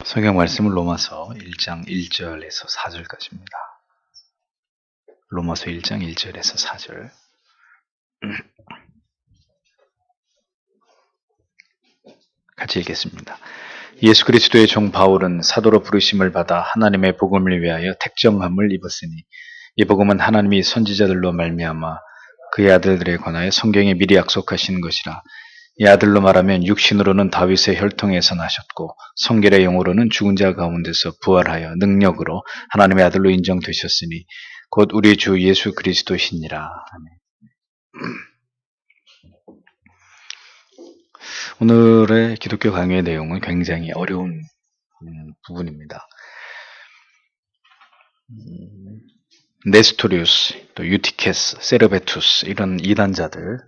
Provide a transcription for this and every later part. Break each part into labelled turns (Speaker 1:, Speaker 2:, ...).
Speaker 1: 성경 말씀은 로마서 1장 1절에서 4절까지입니다. 로마서 1장 1절에서 4절. 같이 읽겠습니다. 예수 그리스도의 종 바울은 사도로 부르심을 받아 하나님의 복음을 위하여 택정함을 입었으니 이 복음은 하나님이 선지자들로 말미암아 그의 아들들에 관하여 성경에 미리 약속하신 것이라. 이 아들로 말하면 육신으로는 다윗의 혈통에서 나셨고 성결의 영으로는 죽은 자 가운데서 부활하여 능력으로 하나님의 아들로 인정되셨으니 곧 우리 주 예수 그리스도시니라. 오늘의 기독교 강의의 내용은 굉장히 어려운 부분입니다. 네스토리우스, 또 유티케스, 세르베투스 이런 이단자들,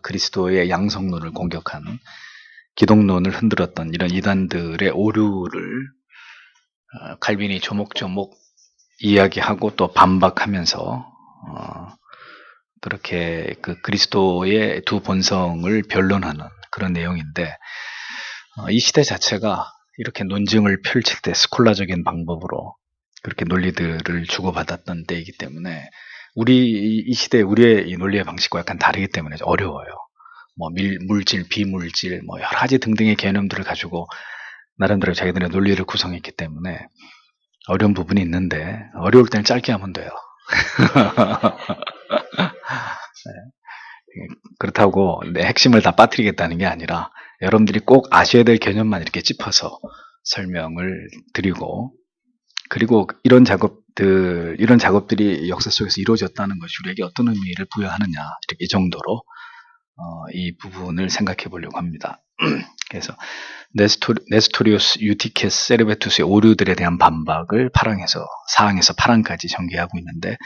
Speaker 1: 그리스도의 양성론을 공격하는 기독론을 흔들었던 이런 이단들의 오류를 칼빈이 조목조목 이야기하고 또 반박하면서 그렇게 그 그리스도의 두 본성을 변론하는 그런 내용인데, 이 시대 자체가 이렇게 논증을 펼칠 때 스콜라적인 방법으로 그렇게 논리들을 주고받았던 때이기 때문에 이 시대에 우리의 이 논리의 방식과 약간 다르기 때문에 어려워요. 물질, 비물질, 여러 가지 등등의 개념들을 가지고 나름대로 자기들의 논리를 구성했기 때문에 어려운 부분이 있는데, 어려울 때는 짧게 하면 돼요. 네. 그렇다고 내 핵심을 다 빠뜨리겠다는 게 아니라 여러분들이 꼭 아셔야 될 개념만 이렇게 짚어서 설명을 드리고, 그리고 이런 작업들이 역사 속에서 이루어졌다는 것이 우리에게 어떤 의미를 부여하느냐, 이렇게 이 정도로 이 부분을 생각해 보려고 합니다. 그래서 네스토리우스, 유티케스, 세르베투스의 오류들에 대한 반박을 사항에서 8항까지 전개하고 있는데,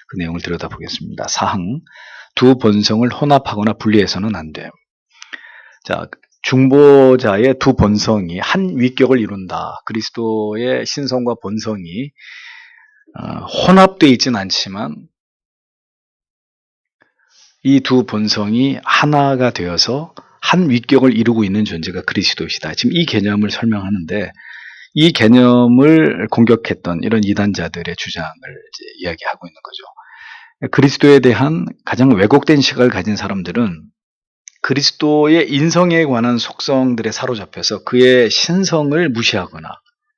Speaker 1: 그 내용을 들여다보겠습니다. 4항, 두 본성을 혼합하거나 분리해서는 안 돼요. 자, 중보자의 두 본성이 한 위격을 이룬다. 그리스도의 신성과 본성이 혼합되어 있지는 않지만 이 두 본성이 하나가 되어서 한 위격을 이루고 있는 존재가 그리스도시다. 지금 이 개념을 설명하는데, 이 개념을 공격했던 이런 이단자들의 주장을 이야기하고 있는 거죠. 그리스도에 대한 가장 왜곡된 시각을 가진 사람들은 그리스도의 인성에 관한 속성들에 사로잡혀서 그의 신성을 무시하거나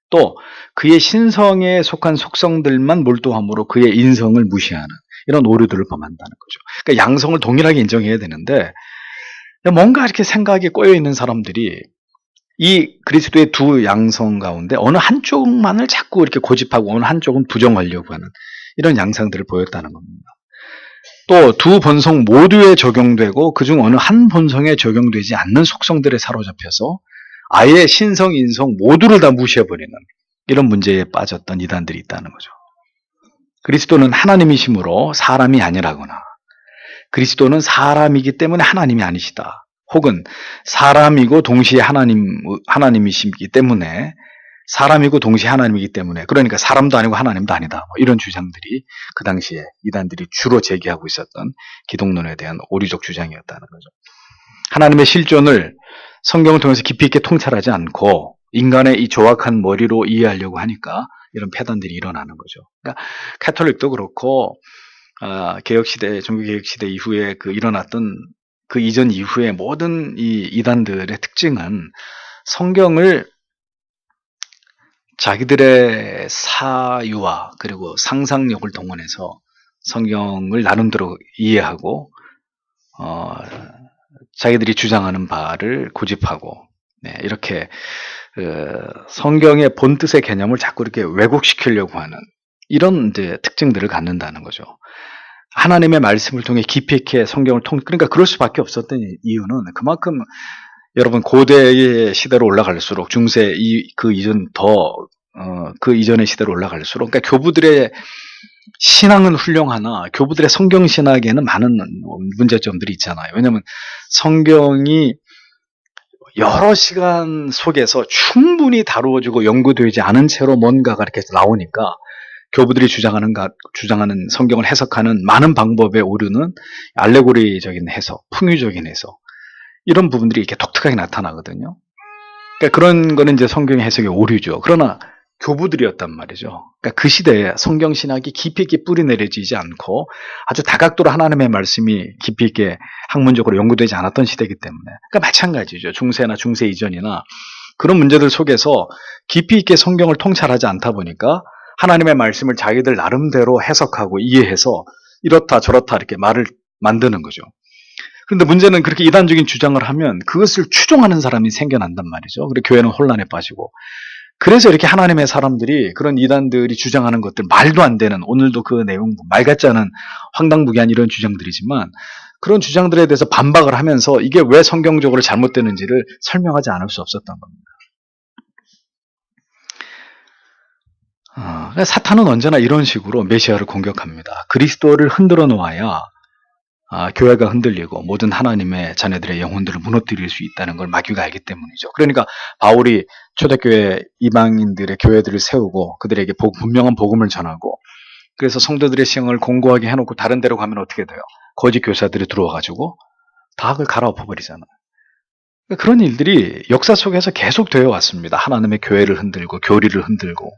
Speaker 1: 또 그의 신성에 속한 속성들만 몰두함으로 그의 인성을 무시하는 이런 오류들을 범한다는 거죠. 그러니까 양성을 동일하게 인정해야 되는데, 뭔가 이렇게 생각이 꼬여있는 사람들이 이 그리스도의 두 양성 가운데 어느 한쪽만을 자꾸 이렇게 고집하고 어느 한쪽은 부정하려고 하는 이런 양상들을 보였다는 겁니다. 또 두 본성 모두에 적용되고 그중 어느 한 본성에 적용되지 않는 속성들에 사로잡혀서 아예 신성, 인성 모두를 다 무시해버리는 이런 문제에 빠졌던 이단들이 있다는 거죠. 그리스도는 하나님이시므로 사람이 아니라거나, 그리스도는 사람이기 때문에 하나님이 아니시다, 혹은 사람이고 동시에 하나님이시기 때문에 사람이고 동시에 하나님이기 때문에 그러니까 사람도 아니고 하나님도 아니다, 이런 주장들이 그 당시에 이단들이 주로 제기하고 있었던 기독론에 대한 오류적 주장이었다는 거죠. 하나님의 실존을 성경을 통해서 깊이 있게 통찰하지 않고 인간의 이 조악한 머리로 이해하려고 하니까 이런 폐단들이 일어나는 거죠. 그러니까 카톨릭도 그렇고 개혁시대, 종교개혁시대 이후에 일어났던 그 이전 이후에 모든 이 이단들의 특징은 성경을 자기들의 사유와 그리고 상상력을 동원해서 성경을 나름대로 이해하고 자기들이 주장하는 바를 고집하고, 이렇게 성경의 본뜻의 개념을 자꾸 이렇게 왜곡시키려고 하는 이런 이제 특징들을 갖는다는 거죠. 하나님의 말씀을 통해 깊이 있게 성경을 그러니까 그럴 수밖에 없었던 이유는 그만큼 여러분 고대의 시대로 올라갈수록 중세 그 이전의 시대로 올라갈수록, 그러니까 교부들의 신앙은 훌륭하나 교부들의 성경 신학에는 많은 문제점들이 있잖아요. 왜냐하면 성경이 여러 시간 속에서 충분히 다루어지고 연구되지 않은 채로 뭔가가 이렇게 나오니까 교부들이 주장하는 성경을 해석하는 많은 방법의 오류는 알레고리적인 해석, 풍유적인 해석, 이런 부분들이 이렇게 독특하게 나타나거든요. 그러니까 그런 거는 이제 성경의 해석의 오류죠. 그러나 교부들이었단 말이죠. 그러니까 그 시대에 성경 신학이 깊이 있게 뿌리 내려지지 않고 아주 다각도로 하나님의 말씀이 깊이 있게 학문적으로 연구되지 않았던 시대이기 때문에, 그러니까 마찬가지죠. 중세나 중세 이전이나 그런 문제들 속에서 깊이 있게 성경을 통찰하지 않다 보니까 하나님의 말씀을 자기들 나름대로 해석하고 이해해서 이렇다 저렇다 이렇게 말을 만드는 거죠. 그런데 문제는 그렇게 이단적인 주장을 하면 그것을 추종하는 사람이 생겨난단 말이죠. 그리고 교회는 혼란에 빠지고, 그래서 이렇게 하나님의 사람들이 그런 이단들이 주장하는 것들, 말도 안 되는, 오늘도 그 내용 말 같지 않은 황당무계한 이런 주장들이지만 그런 주장들에 대해서 반박을 하면서 이게 왜 성경적으로 잘못되는지를 설명하지 않을 수 없었던 겁니다. 사탄은 언제나 이런 식으로 메시아를 공격합니다. 그리스도를 흔들어 놓아야 교회가 흔들리고 모든 하나님의 자녀들의 영혼들을 무너뜨릴 수 있다는 걸 마귀가 알기 때문이죠. 그러니까 바울이 초대교회 이방인들의 교회들을 세우고 그들에게 분명한 복음을 전하고, 그래서 성도들의 신앙을 공고하게 해놓고 다른 데로 가면 어떻게 돼요? 거짓 교사들이 들어와가지고 다 그걸 갈아엎어버리잖아요. 그런 일들이 역사 속에서 계속 되어 왔습니다. 하나님의 교회를 흔들고 교리를 흔들고.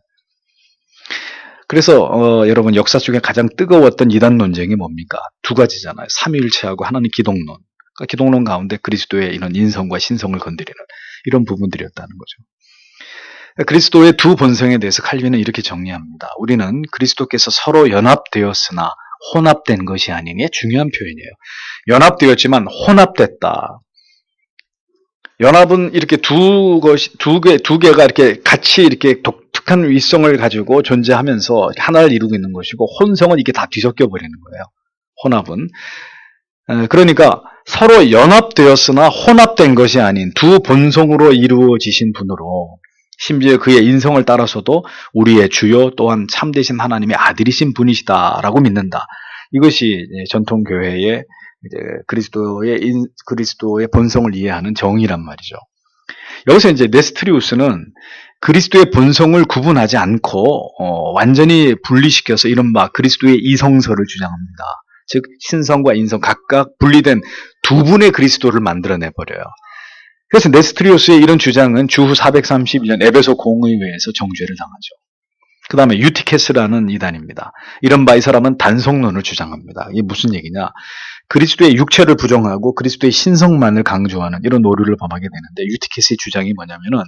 Speaker 1: 그래서 여러분, 역사 중에 가장 뜨거웠던 이단 논쟁이 뭡니까? 두 가지잖아요. 삼위일체하고 하나님 기독론. 그러니까 기독론 가운데 그리스도의 이런 인성과 신성을 건드리는 이런 부분들이었다는 거죠. 그리스도의 두 본성에 대해서 칼빈은 이렇게 정리합니다. 우리는 그리스도께서 서로 연합되었으나 혼합된 것이 아니니, 중요한 표현이에요. 연합되었지만 혼합됐다. 연합은 이렇게 두 개가 이렇게 같이 이렇게 독특한 위성을 가지고 존재하면서 하나를 이루고 있는 것이고, 혼성은 이게 다 뒤섞여 버리는 거예요. 혼합은. 그러니까 서로 연합되었으나 혼합된 것이 아닌 두 본성으로 이루어지신 분으로, 심지어 그의 인성을 따라서도 우리의 주요 또한 참되신 하나님의 아들이신 분이시다라고 믿는다. 이것이 전통 교회의 그리스도의 본성을 이해하는 정의란 말이죠. 여기서 이제 네스트리우스는 그리스도의 본성을 구분하지 않고 완전히 분리시켜서 이른바 그리스도의 이성서를 주장합니다. 즉 신성과 인성 각각 분리된 두 분의 그리스도를 만들어내 버려요. 그래서 네스트리우스의 이런 주장은 주후 432년 에베소 공의회에서 정죄를 당하죠. 그 다음에 유티케스라는 이단입니다. 이른바 이 사람은 단성론을 주장합니다. 이게 무슨 얘기냐? 그리스도의 육체를 부정하고 그리스도의 신성만을 강조하는 이런 오류를 범하게 되는데, 유티케스의 주장이 뭐냐면은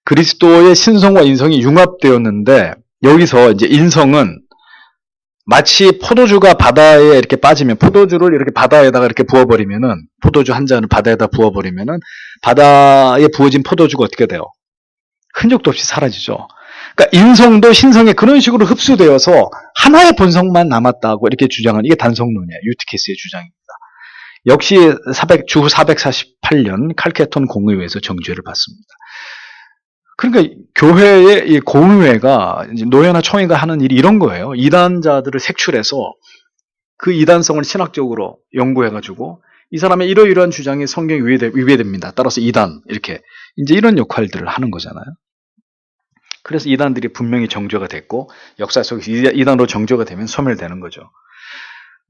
Speaker 1: 그리스도의 신성과 인성이 융합되었는데, 여기서 이제 인성은 마치 포도주가 바다에 이렇게 빠지면, 포도주를 이렇게 바다에다가 이렇게 부어버리면은, 포도주 한 잔을 바다에다 부어버리면은 바다에 부어진 포도주가 어떻게 돼요? 흔적도 없이 사라지죠. 그러니까 인성도 신성에 그런 식으로 흡수되어서 하나의 본성만 남았다고 이렇게 주장하는, 이게 단성론이에요. 유티케스의 주장입니다. 역시 주후 448년 칼케톤 공의회에서 정죄를 받습니다. 그러니까 교회의 이 공의회가, 노회나 총회가 하는 일이 이런 거예요. 이단자들을 색출해서 그 이단성을 신학적으로 연구해가지고 이 사람의 이러이러한 주장이 성경에 위배됩니다. 따라서 이단, 이렇게 이제 이런 역할들을 하는 거잖아요. 그래서 이단들이 분명히 정죄가 됐고, 역사 속에서 이단으로 정죄가 되면 소멸되는 거죠.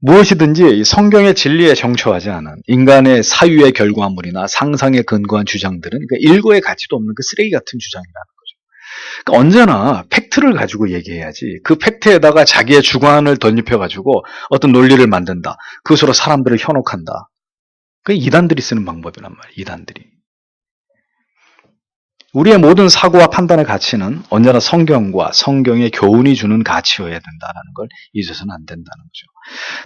Speaker 1: 무엇이든지 성경의 진리에 정초하지 않은 인간의 사유의 결과물이나 상상에 근거한 주장들은 그러니까 일고의 가치도 없는 그 쓰레기 같은 주장이라는 거죠. 그러니까 언제나 팩트를 가지고 얘기해야지, 그 팩트에다가 자기의 주관을 덧입혀가지고 어떤 논리를 만든다. 그것으로 사람들을 현혹한다. 그게 이단들이 쓰는 방법이란 말이에요. 이단들이. 우리의 모든 사고와 판단의 가치는 언제나 성경과 성경의 교훈이 주는 가치여야 된다는 걸 잊어서는 안 된다는 거죠.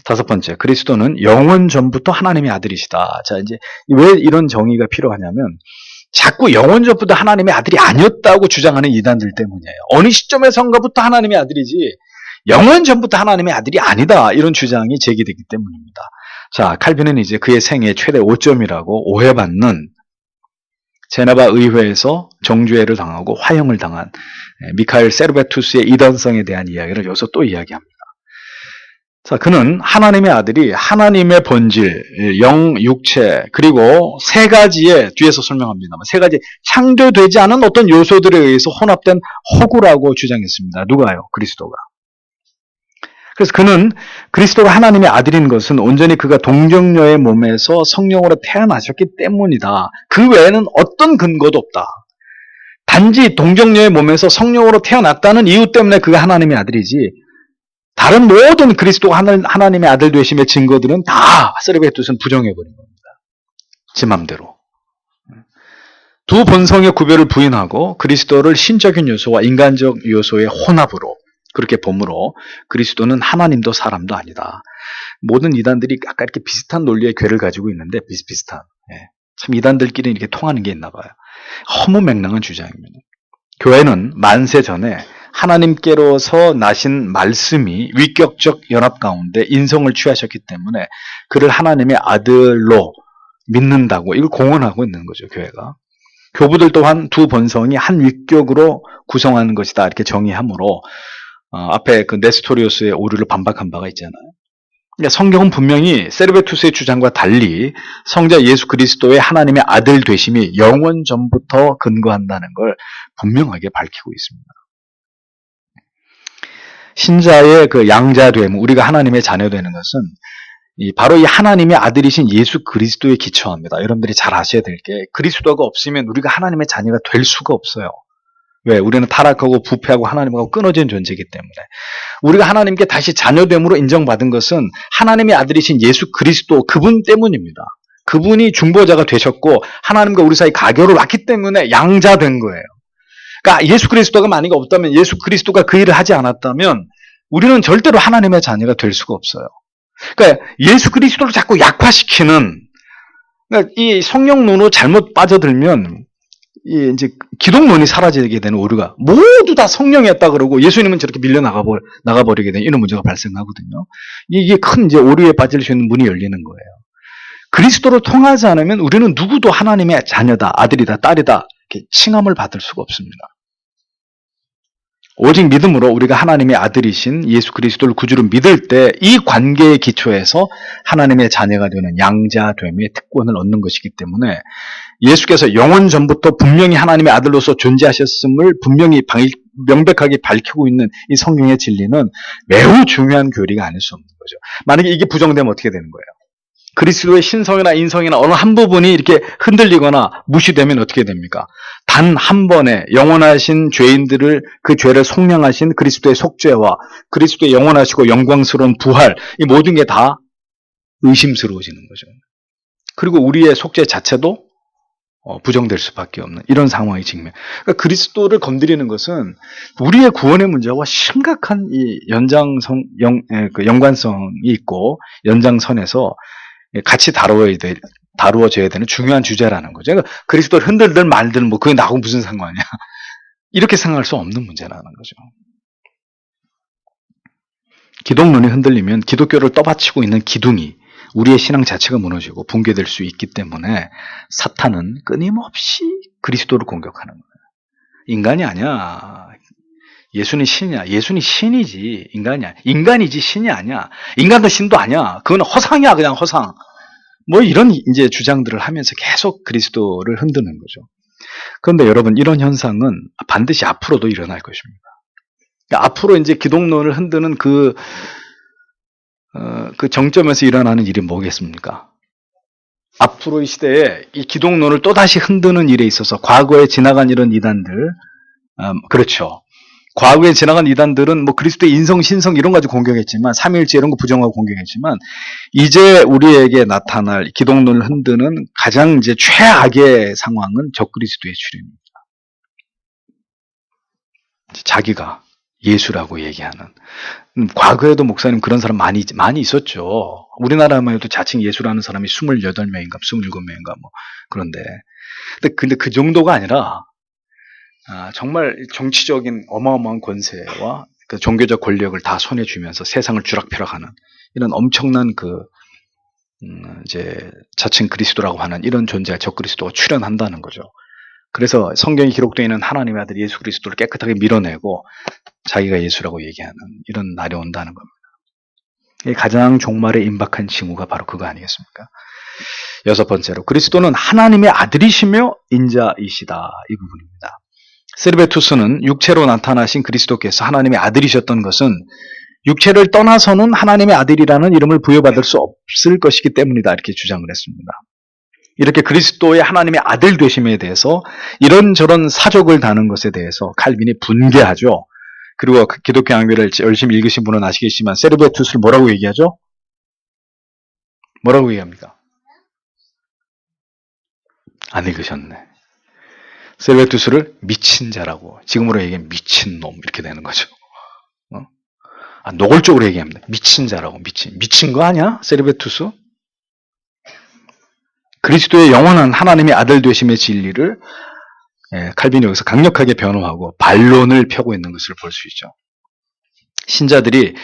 Speaker 1: 다섯 번째, 그리스도는 영원 전부터 하나님의 아들이시다. 자, 이제 왜 이런 정의가 필요하냐면, 자꾸 영원 전부터 하나님의 아들이 아니었다고 주장하는 이단들 때문이에요. 어느 시점에선가부터 하나님의 아들이지 영원 전부터 하나님의 아들이 아니다, 이런 주장이 제기되기 때문입니다. 자, 칼빈은 이제 그의 생애 최대 5점이라고 오해받는 제네바 의회에서 정죄를 당하고 화형을 당한 미카엘 세르베투스의 이단성에 대한 이야기를 여기서 또 이야기합니다. 자, 그는 하나님의 아들이 하나님의 본질, 영, 육체, 그리고 세 가지의, 뒤에서 설명합니다만, 세 가지 창조되지 않은 어떤 요소들에 의해서 혼합된 허구라고 주장했습니다. 누가요? 그리스도가. 그래서 그는 그리스도가 하나님의 아들인 것은 온전히 그가 동정녀의 몸에서 성령으로 태어나셨기 때문이다. 그 외에는 어떤 근거도 없다. 단지 동정녀의 몸에서 성령으로 태어났다는 이유 때문에 그가 하나님의 아들이지, 다른 모든 그리스도가 하나님의 아들 되심의 증거들은 다 세르베투스는 부정해버린 겁니다. 지 맘대로. 두 본성의 구별을 부인하고 그리스도를 신적인 요소와 인간적 요소의 혼합으로 그렇게 봄으로 그리스도는 하나님도 사람도 아니다. 모든 이단들이 아까 이렇게 비슷한 논리의 궤를 가지고 있는데 비슷비슷한. 참 이단들끼리 이렇게 통하는 게 있나 봐요. 허무맹랑한 주장입니다. 교회는 만세 전에 하나님께로서 나신 말씀이 위격적 연합 가운데 인성을 취하셨기 때문에 그를 하나님의 아들로 믿는다고 이걸 공언하고 있는 거죠, 교회가. 교부들 또한 두 본성이 한 위격으로 구성하는 것이다 이렇게 정의하므로 앞에 그 네스토리오스의 오류를 반박한 바가 있잖아요. 그러니까 성경은 분명히 세르베투스의 주장과 달리 성자 예수 그리스도의 하나님의 아들 되심이 영원 전부터 근거한다는 걸 분명하게 밝히고 있습니다. 신자의 그 양자됨, 우리가 하나님의 자녀되는 것은 바로 이 하나님의 아들이신 예수 그리스도에 기초합니다. 여러분들이 잘 아셔야 될 게 그리스도가 없으면 우리가 하나님의 자녀가 될 수가 없어요. 왜? 우리는 타락하고 부패하고 하나님하고 끊어진 존재이기 때문에. 우리가 하나님께 다시 자녀됨으로 인정받은 것은 하나님의 아들이신 예수 그리스도 그분 때문입니다. 그분이 중보자가 되셨고 하나님과 우리 사이 가교를 왔기 때문에 양자된 거예요. 그러니까 예수 그리스도가 만약에 없다면, 예수 그리스도가 그 일을 하지 않았다면 우리는 절대로 하나님의 자녀가 될 수가 없어요. 그러니까 예수 그리스도를 자꾸 약화시키는, 그러니까 이 성령론으로 잘못 빠져들면 이 이제 기독론이 사라지게 되는 오류가, 모두 다 성령이었다 그러고 예수님은 저렇게 밀려 나가버리게 되는 이런 문제가 발생하거든요. 이게 큰 이제 오류에 빠질 수 있는 문이 열리는 거예요. 그리스도를 통하지 않으면 우리는 누구도 하나님의 자녀다, 아들이다, 딸이다 이렇게 칭함을 받을 수가 없습니다. 오직 믿음으로 우리가 하나님의 아들이신 예수 그리스도를 구주로 믿을 때 이 관계의 기초에서 하나님의 자녀가 되는 양자됨의 특권을 얻는 것이기 때문에 예수께서 영원 전부터 분명히 하나님의 아들로서 존재하셨음을 분명히 명백하게 밝히고 있는 이 성경의 진리는 매우 중요한 교리가 아닐 수 없는 거죠. 만약에 이게 부정되면 어떻게 되는 거예요? 그리스도의 신성이나 인성이나 어느 한 부분이 이렇게 흔들리거나 무시되면 어떻게 됩니까? 단 한 번에 영원하신 죄인들을, 그 죄를 속량하신 그리스도의 속죄와 그리스도의 영원하시고 영광스러운 부활, 이 모든 게 다 의심스러워지는 거죠. 그리고 우리의 속죄 자체도 부정될 수밖에 없는 이런 상황이 직면. 그러니까 그리스도를 건드리는 것은 우리의 구원의 문제와 심각한 이 연관성이 있고 연장선에서 같이 다루어져야 되는 중요한 주제라는 거죠. 그러니까 그리스도를 흔들든 말든 그게 나하고 무슨 상관이야. 이렇게 생각할 수 없는 문제라는 거죠. 기독론이 흔들리면 기독교를 떠받치고 있는 기둥이, 우리의 신앙 자체가 무너지고 붕괴될 수 있기 때문에 사탄은 끊임없이 그리스도를 공격하는 거예요. 인간이 아니야. 예수는 신이야. 예수는 신이지 인간이야. 인간이지 신이 아니야. 인간도 신도 아니야. 그건 허상이야. 그냥 허상. 이런 이제 주장들을 하면서 계속 그리스도를 흔드는 거죠. 그런데 여러분, 이런 현상은 반드시 앞으로도 일어날 것입니다. 그러니까 앞으로 이제 기독론을 흔드는 그 정점에서 일어나는 일이 뭐겠습니까? 앞으로 이 시대에 이 기독론을 또다시 흔드는 일에 있어서 과거에 지나간 이런 이단들, 그렇죠. 과거에 지나간 이단들은 그리스도의 인성, 신성 이런 거 가지고 공격했지만, 삼위일체 이런 거 부정하고 공격했지만, 이제 우리에게 나타날 기독론을 흔드는 가장 이제 최악의 상황은 적그리스도의 출현입니다. 자기가 예수라고 얘기하는. 과거에도 목사님 그런 사람 많이 있었죠. 우리나라만 해도 자칭 예수라는 사람이 28명인가 27명인가 그런데. 근데 그 정도가 아니라 정말 정치적인 어마어마한 권세와 그 종교적 권력을 다 손에 쥐면서 세상을 쥐락펴락하는 이런 엄청난 이제 자칭 그리스도라고 하는 이런 존재, 적그리스도가 출현한다는 거죠. 그래서 성경에 기록되어 있는 하나님의 아들 예수 그리스도를 깨끗하게 밀어내고 자기가 예수라고 얘기하는 이런 날이 온다는 겁니다. 가장 종말에 임박한 징후가 바로 그거 아니겠습니까? 6번째로, 그리스도는 하나님의 아들이시며 인자이시다, 이 부분입니다. 세르베투스는 육체로 나타나신 그리스도께서 하나님의 아들이셨던 것은 육체를 떠나서는 하나님의 아들이라는 이름을 부여받을 수 없을 것이기 때문이다, 이렇게 주장을 했습니다. 이렇게 그리스도의 하나님의 아들 되심에 대해서 이런저런 사족을 다는 것에 대해서 칼빈이 분개하죠. 그리고 그 기독교 양비를 열심히 읽으신 분은 아시겠지만 세르베투스를 뭐라고 얘기하죠? 뭐라고 얘기합니까? 안 읽으셨네. 세르베투스를 미친 자라고, 지금으로 얘기하면 미친 놈 이렇게 되는 거죠. 노골적으로 얘기합니다. 미친 자라고. 미친 거 아니야? 세르베투스? 그리스도의 영원한 하나님의 아들 되심의 진리를 칼빈이 여기서 강력하게 변호하고 반론을 펴고 있는 것을 볼 수 있죠. 신자들이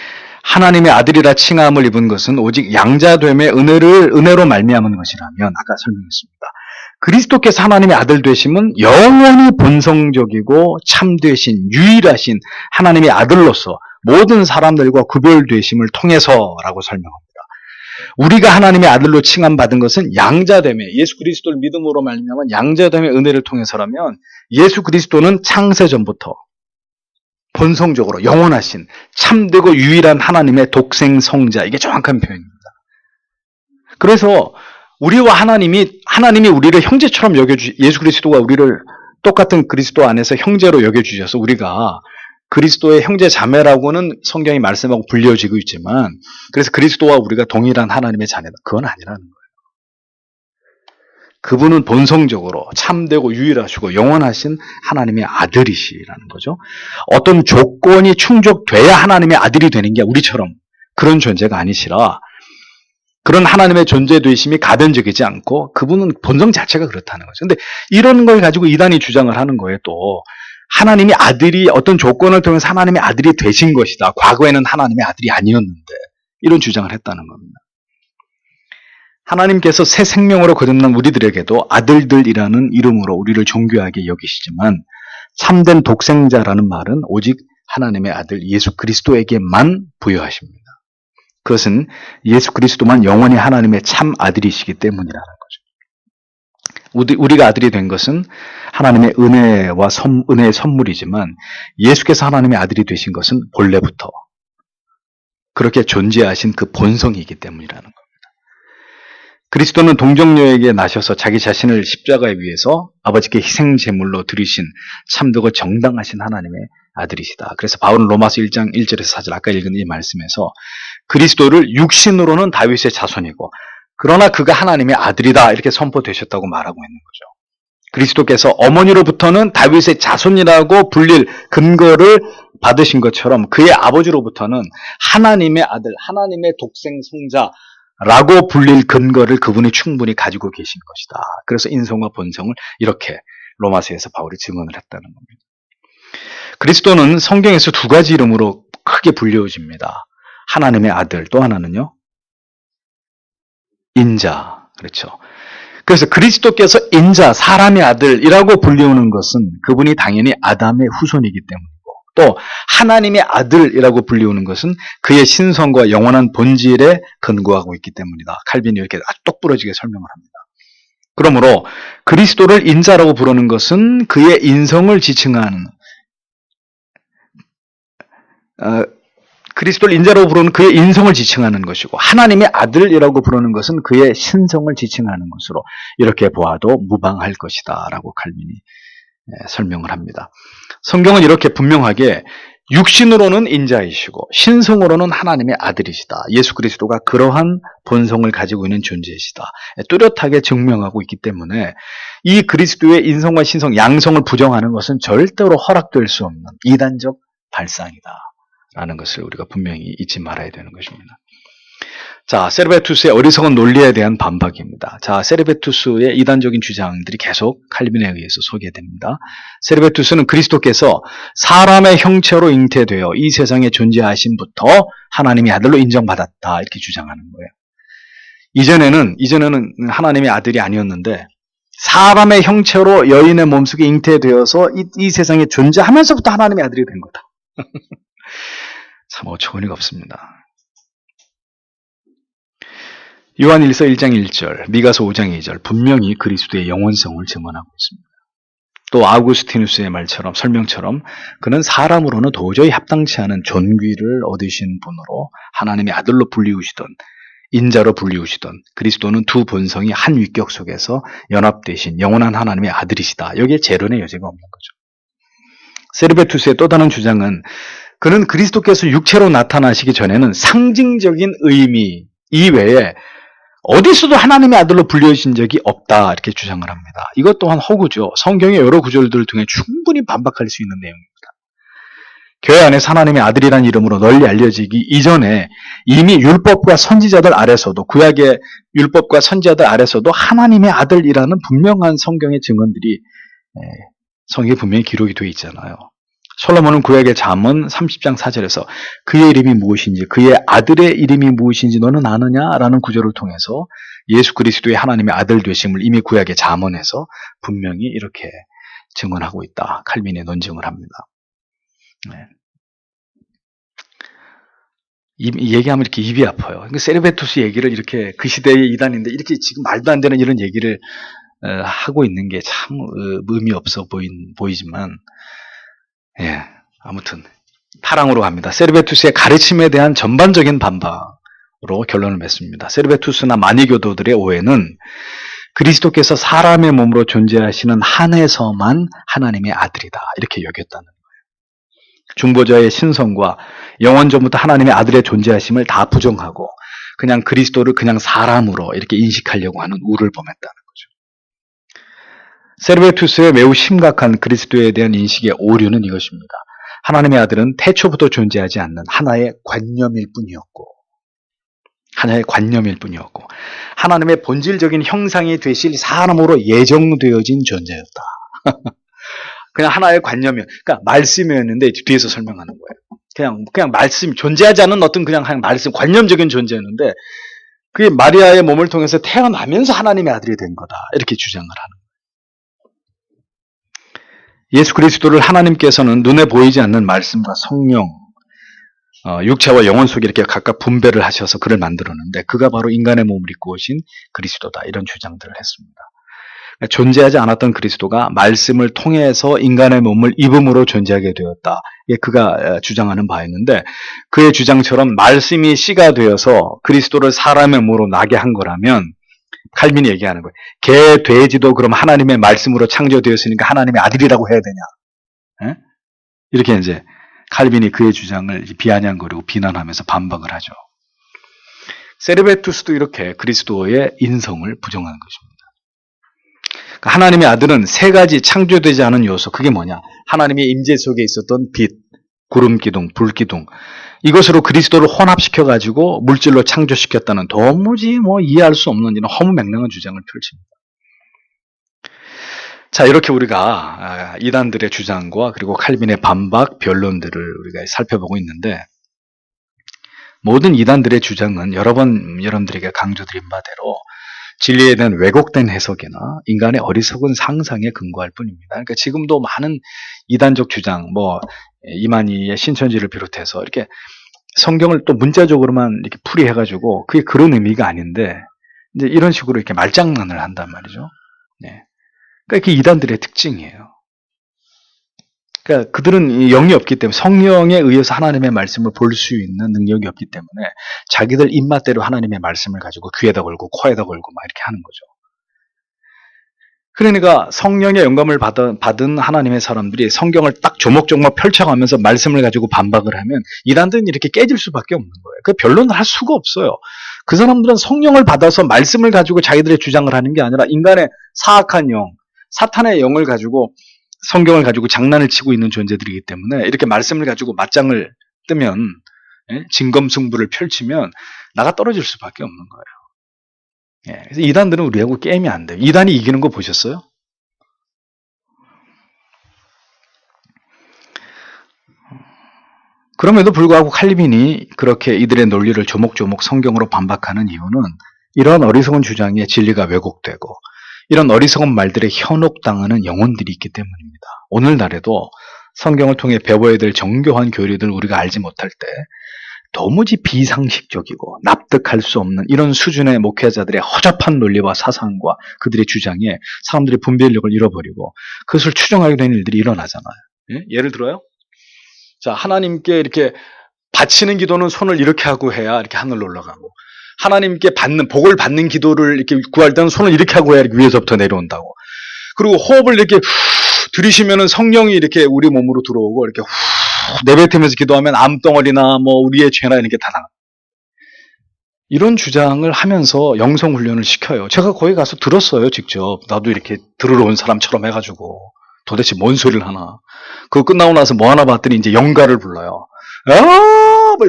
Speaker 1: 하나님의 아들이라 칭함을 입은 것은 오직 양자됨의 은혜로 말미암은 것이라면, 아까 설명했습니다. 그리스도께서 하나님의 아들 되심은 영원히 본성적이고 참되신 유일하신 하나님의 아들로서 모든 사람들과 구별되심을 통해서라고 설명합니다. 우리가 하나님의 아들로 칭함받은 것은 양자됨의, 예수 그리스도를 믿음으로 말미암은 양자됨의 은혜를 통해서라면, 예수 그리스도는 창세 전부터 본성적으로 영원하신 참되고 유일한 하나님의 독생 성자, 이게 정확한 표현입니다. 그래서 우리와 하나님이 우리를 형제처럼 예수 그리스도가 우리를 똑같은 그리스도 안에서 형제로 여겨주셔서 우리가 그리스도의 형제 자매라고는 성경이 말씀하고 불려지고 있지만, 그래서 그리스도와 우리가 동일한 하나님의 자녀다, 그건 아니라는 거예요. 그분은 본성적으로 참되고 유일하시고 영원하신 하나님의 아들이시라는 거죠. 어떤 조건이 충족돼야 하나님의 아들이 되는 게 우리처럼 그런 존재가 아니시라, 그런 하나님의 존재되심이 가변적이지 않고 그분은 본성 자체가 그렇다는 거죠. 근데 이런 걸 가지고 이단이 주장을 하는 거예요. 또 하나님이 아들이 어떤 조건을 통해서 하나님의 아들이 되신 것이다, 과거에는 하나님의 아들이 아니었는데, 이런 주장을 했다는 겁니다. 하나님께서 새 생명으로 거듭난 우리들에게도 아들들이라는 이름으로 우리를 존귀하게 여기시지만, 참된 독생자라는 말은 오직 하나님의 아들 예수 그리스도에게만 부여하십니다. 그것은 예수 그리스도만 영원히 하나님의 참 아들이시기 때문이라는 거죠. 우리가 아들이 된 것은 하나님의 은혜의 선물이지만, 예수께서 하나님의 아들이 되신 것은 본래부터 그렇게 존재하신 그 본성이기 때문이라는 겁니다. 그리스도는 동정녀에게 나셔서 자기 자신을 십자가에 위해서 아버지께 희생제물로 드리신 참되고 정당하신 하나님의 아들이시다. 그래서 바울은 로마서 1장 1절에서 4절, 아까 읽은 이 말씀에서 그리스도를 육신으로는 다윗의 자손이고 그러나 그가 하나님의 아들이다, 이렇게 선포되셨다고 말하고 있는 거죠. 그리스도께서 어머니로부터는 다윗의 자손이라고 불릴 근거를 받으신 것처럼 그의 아버지로부터는 하나님의 아들, 하나님의 독생 성자라고 불릴 근거를 그분이 충분히 가지고 계신 것이다. 그래서 인성과 본성을 이렇게 로마서에서 바울이 증언을 했다는 겁니다. 그리스도는 성경에서 두 가지 이름으로 크게 불려집니다. 하나님의 아들, 또 하나는요, 인자. 그렇죠. 그래서 그리스도께서 인자, 사람의 아들이라고 불리우는 것은 그분이 당연히 아담의 후손이기 때문이고, 또 하나님의 아들이라고 불리우는 것은 그의 신성과 영원한 본질에 근거하고 있기 때문이다. 칼빈이 이렇게 아주 똑부러지게 설명을 합니다. 그러므로 그리스도를 인자라고 부르는 것은 그의 인성을 지칭하는, 그리스도를 인자라고 부르는 그의 인성을 지칭하는 것이고, 하나님의 아들이라고 부르는 것은 그의 신성을 지칭하는 것으로 이렇게 보아도 무방할 것이다 라고 칼빈이 설명을 합니다. 성경은 이렇게 분명하게 육신으로는 인자이시고 신성으로는 하나님의 아들이시다, 예수 그리스도가 그러한 본성을 가지고 있는 존재이시다, 뚜렷하게 증명하고 있기 때문에 이 그리스도의 인성과 신성, 양성을 부정하는 것은 절대로 허락될 수 없는 이단적 발상이다 라는 것을 우리가 분명히 잊지 말아야 되는 것입니다. 자, 세르베투스의 어리석은 논리에 대한 반박입니다. 자, 세르베투스의 이단적인 주장들이 계속 칼빈에 의해서 소개됩니다. 세르베투스는 그리스도께서 사람의 형체로 잉태되어 이 세상에 존재하신부터 하나님의 아들로 인정받았다, 이렇게 주장하는 거예요. 이전에는 하나님의 아들이 아니었는데 사람의 형체로 여인의 몸속에 잉태되어서 이 세상에 존재하면서부터 하나님의 아들이 된 거다. 참 어처구니가 없습니다. 요한일서 1장 1절, 미가서 5장 2절 분명히 그리스도의 영원성을 증언하고 있습니다. 또 아우구스티누스의 말처럼, 설명처럼 그는 사람으로는 도저히 합당치 않은 존귀를 얻으신 분으로 하나님의 아들로 불리우시던 인자로 불리우시던 그리스도는 두 본성이 한 위격 속에서 연합되신 영원한 하나님의 아들이시다. 여기에 재론의 여지가 없는 거죠. 세르베투스의 또 다른 주장은 그는 그리스도께서 육체로 나타나시기 전에는 상징적인 의미 이외에 어디서도 하나님의 아들로 불려진 적이 없다 이렇게 주장을 합니다. 이것 또한 허구죠. 성경의 여러 구절들을 통해 충분히 반박할 수 있는 내용입니다. 교회 안에서 하나님의 아들이라는 이름으로 널리 알려지기 이전에 이미 율법과 선지자들 아래서도 구약의 율법과 선지자들 아래서도 하나님의 아들이라는 분명한 성경의 증언들이 성경에 분명히 기록이 되어 있잖아요. 솔로몬은 구약의 잠언 30장 4절에서 그의 이름이 무엇인지 그의 아들의 이름이 무엇인지 너는 아느냐라는 구절을 통해서 예수 그리스도의 하나님의 아들 되심을 이미 구약의 잠언에서 분명히 이렇게 증언하고 있다. 칼빈이 논증을 합니다. 네. 이 얘기하면 이렇게 입이 아파요. 그러니까 세르베투스 얘기를 이렇게 그 시대의 이단인데 이렇게 지금 말도 안 되는 이런 얘기를 하고 있는 게 참 의미 없어 보이지만 예, 아무튼 타랑으로 갑니다. 세르베투스의 가르침에 대한 전반적인 반박으로 결론을 맺습니다. 세르베투스나 마니교도들의 오해는 그리스도께서 사람의 몸으로 존재하시는 한에서만 하나님의 아들이다 이렇게 여겼다는 거예요. 중보자의 신성과 영원 전부터 하나님의 아들의 존재하심을 다 부정하고 그냥 그리스도를 그냥 사람으로 이렇게 인식하려고 하는 우를 범했다는 거죠. 세르베투스의 매우 심각한 그리스도에 대한 인식의 오류는 이것입니다. 하나님의 아들은 태초부터 존재하지 않는 하나의 관념일 뿐이었고 하나님의 본질적인 형상이 되실 사람으로 예정되어진 존재였다. 그냥 하나의 관념이요. 그러니까 말씀이었는데 뒤에서 설명하는 거예요. 그냥 말씀, 존재하지 않은 어떤 그냥 말씀, 관념적인 존재였는데 그게 마리아의 몸을 통해서 태어나면서 하나님의 아들이 된 거다. 이렇게 주장을 하는 거예요. 예수 그리스도를 하나님께서는 눈에 보이지 않는 말씀과 성령, 육체와 영혼 속에 이렇게 각각 분배를 하셔서 그를 만들었는데 그가 바로 인간의 몸을 입고 오신 그리스도다. 이런 주장들을 했습니다. 존재하지 않았던 그리스도가 말씀을 통해서 인간의 몸을 입음으로 존재하게 되었다. 이게 그가 주장하는 바였는데 그의 주장처럼 말씀이 씨가 되어서 그리스도를 사람의 몸으로 나게 한 거라면 칼빈이 얘기하는 거예요. 개, 돼지도 그럼 하나님의 말씀으로 창조되었으니까 하나님의 아들이라고 해야 되냐? 에? 이렇게 이제 칼빈이 그의 주장을 비아냥거리고 비난하면서 반박을 하죠. 세르베투스도 이렇게 그리스도의 인성을 부정하는 것입니다. 하나님의 아들은 세 가지 창조되지 않은 요소, 그게 뭐냐? 하나님의 임재 속에 있었던 빛, 구름 기둥, 불 기둥, 이것으로 그리스도를 혼합시켜가지고 물질로 창조시켰다는 도무지 이해할 수 없는 이런 허무맹랑한 주장을 펼칩니다. 자, 이렇게 우리가 이단들의 주장과 그리고 칼빈의 반박, 변론들을 우리가 살펴보고 있는데 모든 이단들의 주장은 여러 번 여러분들에게 강조드린 바대로 진리에 대한 왜곡된 해석이나 인간의 어리석은 상상에 근거할 뿐입니다. 그러니까 지금도 많은 이단적 주장, 이만희의 신천지를 비롯해서 이렇게 성경을 또 문자적으로만 이렇게 풀이해가지고 그게 그런 의미가 아닌데 이제 이런 식으로 이렇게 말장난을 한단 말이죠. 네. 그러니까 이게 이단들의 특징이에요. 그러니까 그들은 영이 없기 때문에 성령에 의해서 하나님의 말씀을 볼 수 있는 능력이 없기 때문에 자기들 입맛대로 하나님의 말씀을 가지고 귀에다 걸고 코에다 걸고 막 이렇게 하는 거죠. 그러니까 성령의 영감을 받은 하나님의 사람들이 성경을 딱 조목조목 펼쳐가면서 말씀을 가지고 반박을 하면 이단들은 이렇게 깨질 수밖에 없는 거예요. 그 변론을 할 수가 없어요. 그 사람들은 성령을 받아서 말씀을 가지고 자기들의 주장을 하는 게 아니라 인간의 사악한 영, 사탄의 영을 가지고 성경을 가지고 장난을 치고 있는 존재들이기 때문에 이렇게 말씀을 가지고 맞짱을 뜨면 진검승부를 펼치면 나가 떨어질 수밖에 없는 거예요. 그래서 이단들은 우리하고 게임이 안 돼요. 이단이 이기는 거 보셨어요? 그럼에도 불구하고 칼빈이 그렇게 이들의 논리를 조목조목 성경으로 반박하는 이유는 이런 어리석은 주장에 진리가 왜곡되고 이런 어리석은 말들에 현혹당하는 영혼들이 있기 때문입니다. 오늘날에도 성경을 통해 배워야 될 정교한 교리들 우리가 알지 못할 때 도무지 비상식적이고 납득할 수 없는 이런 수준의 목회자들의 허접한 논리와 사상과 그들의 주장에 사람들이 분별력을 잃어버리고 그것을 추정하게 되는 일들이 일어나잖아요. 예를 들어요. 자, 하나님께 이렇게 바치는 기도는 손을 이렇게 하고 해야 이렇게 하늘로 올라가고 하나님께 복을 받는 기도를 이렇게 구할 때는 손을 이렇게 하고 해야 위에서부터 내려온다고. 그리고 호흡을 이렇게 들이쉬면은 성령이 이렇게 우리 몸으로 들어오고 이렇게 내뱉으면서 기도하면 암덩어리나 뭐 우리의 죄나 이런 게 다 나가. 이런 주장을 하면서 영성 훈련을 시켜요. 제가 거기 가서 들었어요, 직접. 나도 이렇게 들으러 온 사람처럼 해가지고. 도대체 뭔 소리를 하나. 그거 끝나고 나서 뭐 하나 봤더니 이제 영가를 불러요.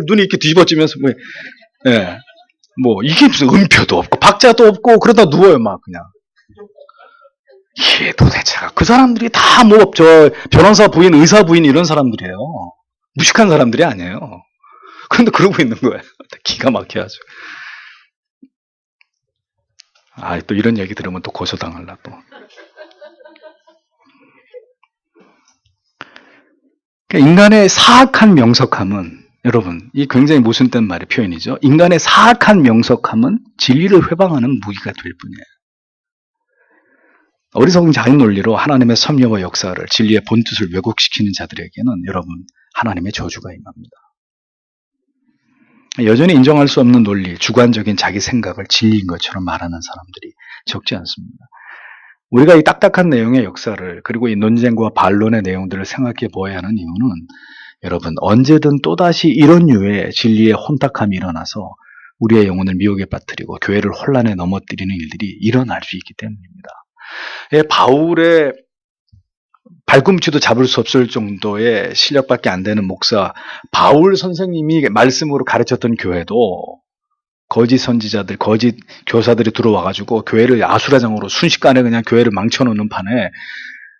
Speaker 1: 눈이 이렇게 뒤집어지면서, 예. 이게 무슨 음표도 없고, 박자도 없고, 그러다 누워요, 막, 그냥. 이게 도대체가. 그 사람들이 다 변호사 부인, 의사 부인 이런 사람들이에요. 무식한 사람들이 아니에요. 그런데 그러고 있는 거예요. 기가 막혀가지고. 또 이런 얘기 들으면 또 고소당할라, 또. 인간의 사악한 명석함은, 여러분, 이 굉장히 모순된 말의 표현이죠. 인간의 사악한 명석함은 진리를 회방하는 무기가 될 뿐이에요. 어리석은 자유 논리로 하나님의 섭리와 역사를, 진리의 본뜻을 왜곡시키는 자들에게는 여러분, 하나님의 저주가 임합니다. 여전히 인정할 수 없는 논리, 주관적인 자기 생각을 진리인 것처럼 말하는 사람들이 적지 않습니다. 우리가 이 딱딱한 내용의 역사를, 그리고 이 논쟁과 반론의 내용들을 생각해 보아야 하는 이유는 여러분, 언제든 또다시 이런 류의 진리의 혼탁함이 일어나서 우리의 영혼을 미혹에 빠뜨리고 교회를 혼란에 넘어뜨리는 일들이 일어날 수 있기 때문입니다. 바울의 발꿈치도 잡을 수 없을 정도의 실력밖에 안 되는 목사, 바울 선생님이 말씀으로 가르쳤던 교회도 거짓 선지자들, 거짓 교사들이 들어와가지고 교회를 아수라장으로 순식간에 그냥 교회를 망쳐놓는 판에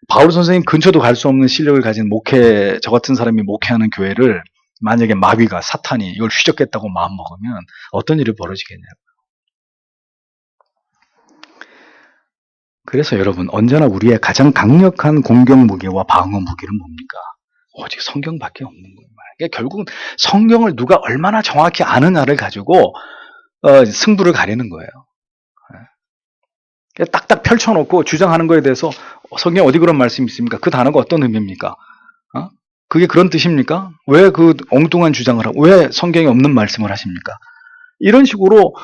Speaker 1: 바울 선생님 근처도 갈 수 없는 실력을 가진 저 같은 사람이 목회하는 교회를 만약에 마귀가, 사탄이 이걸 휘젓겠다고 마음먹으면 어떤 일이 벌어지겠냐고요. 그래서 여러분, 언제나 우리의 가장 강력한 공격 무기와 방어 무기는 뭡니까? 오직 성경밖에 없는 거예요. 그러니까 결국은 성경을 누가 얼마나 정확히 아느냐를 가지고 승부를 가리는 거예요. 딱딱 펼쳐놓고 주장하는 거에 대해서 성경에 어디 그런 말씀이 있습니까? 그 단어가 어떤 의미입니까? 그게 그런 뜻입니까? 왜 그 엉뚱한 주장을 하고, 왜 성경에 없는 말씀을 하십니까? 이런 식으로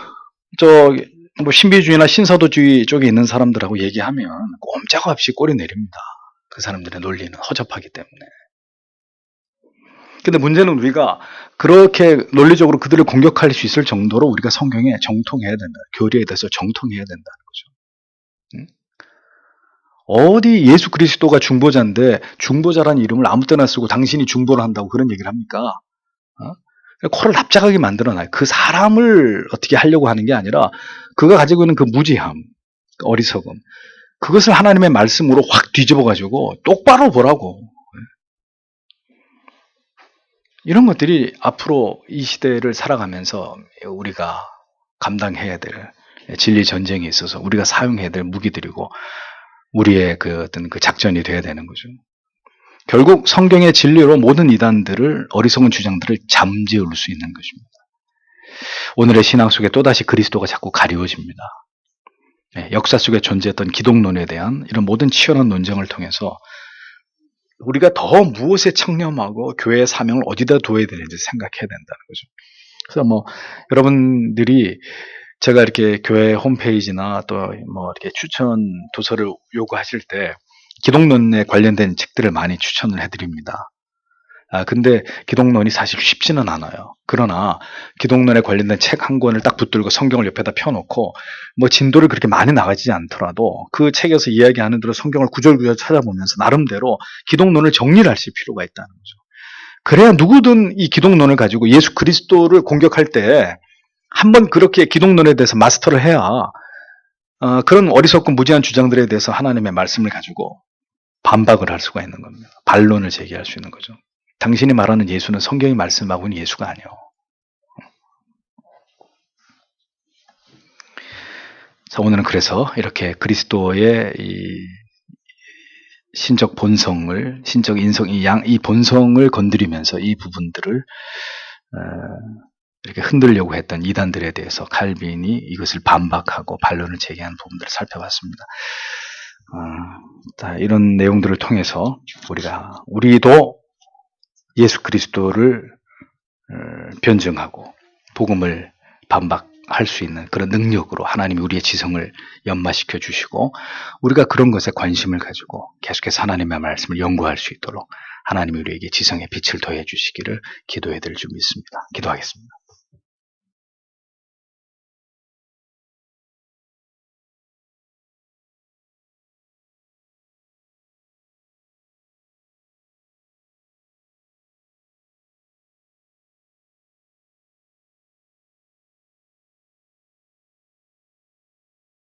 Speaker 1: 신비주의나 신사도주의 쪽에 있는 사람들하고 얘기하면 꼼짝없이 꼬리 내립니다. 그 사람들의 논리는 허접하기 때문에. 근데 문제는 우리가 그렇게 논리적으로 그들을 공격할 수 있을 정도로 우리가 성경에 정통해야 된다. 교리에 대해서 정통해야 된다는 거죠. 어디 예수 그리스도가 중보자인데 중보자라는 이름을 아무 때나 쓰고 당신이 중보를 한다고 그런 얘기를 합니까? 코를 납작하게 만들어놔요. 그 사람을 어떻게 하려고 하는 게 아니라 그가 가지고 있는 그 무지함, 어리석음, 그것을 하나님의 말씀으로 확 뒤집어가지고 똑바로 보라고. 이런 것들이 앞으로 이 시대를 살아가면서 우리가 감당해야 될 진리 전쟁에 있어서 우리가 사용해야 될 무기들이고 우리의 어떤 작전이 돼야 되는 거죠. 결국 성경의 진리로 모든 이단들을, 어리석은 주장들을 잠재울 수 있는 것입니다. 오늘의 신앙 속에 또다시 그리스도가 자꾸 가리워집니다. 역사 속에 존재했던 기독론에 대한 이런 모든 치열한 논쟁을 통해서 우리가 더 무엇에 청렴하고 교회의 사명을 어디다 둬야 되는지 생각해야 된다는 거죠. 그래서 여러분들이 제가 이렇게 교회 홈페이지나 또 이렇게 추천 도서를 요구하실 때 기독론에 관련된 책들을 많이 추천을 해드립니다. 근데 기독론이 사실 쉽지는 않아요. 그러나 기독론에 관련된 책 한 권을 딱 붙들고 성경을 옆에다 펴놓고 진도를 그렇게 많이 나가지 않더라도 그 책에서 이야기하는 대로 성경을 구절구절 찾아보면서 나름대로 기독론을 정리를 하실 필요가 있다는 거죠. 그래야 누구든 이 기독론을 가지고 예수 그리스도를 공격할 때 한번 그렇게 기독론에 대해서 마스터를 해야 그런 어리석고 무지한 주장들에 대해서 하나님의 말씀을 가지고 반박을 할 수가 있는 겁니다. 반론을 제기할 수 있는 거죠. 당신이 말하는 예수는 성경이 말씀하고는 예수가 아니에요. 자, 오늘은 그래서 이렇게 그리스도의 이 신적 본성을, 신적 인성, 이 본성을 건드리면서 이 부분들을 이렇게 흔들려고 했던 이단들에 대해서 칼빈이 이것을 반박하고 반론을 제기한 부분들을 살펴봤습니다. 이런 내용들을 통해서 우리도 예수 그리스도를 변증하고 복음을 할 수 있는 그런 능력으로 하나님이 우리의 지성을 연마시켜 주시고 우리가 그런 것에 관심을 가지고 계속해서 하나님의 말씀을 연구할 수 있도록 하나님이 우리에게 지성의 빛을 더해 주시기를 기도해 드릴 줄 믿습니다. 기도하겠습니다.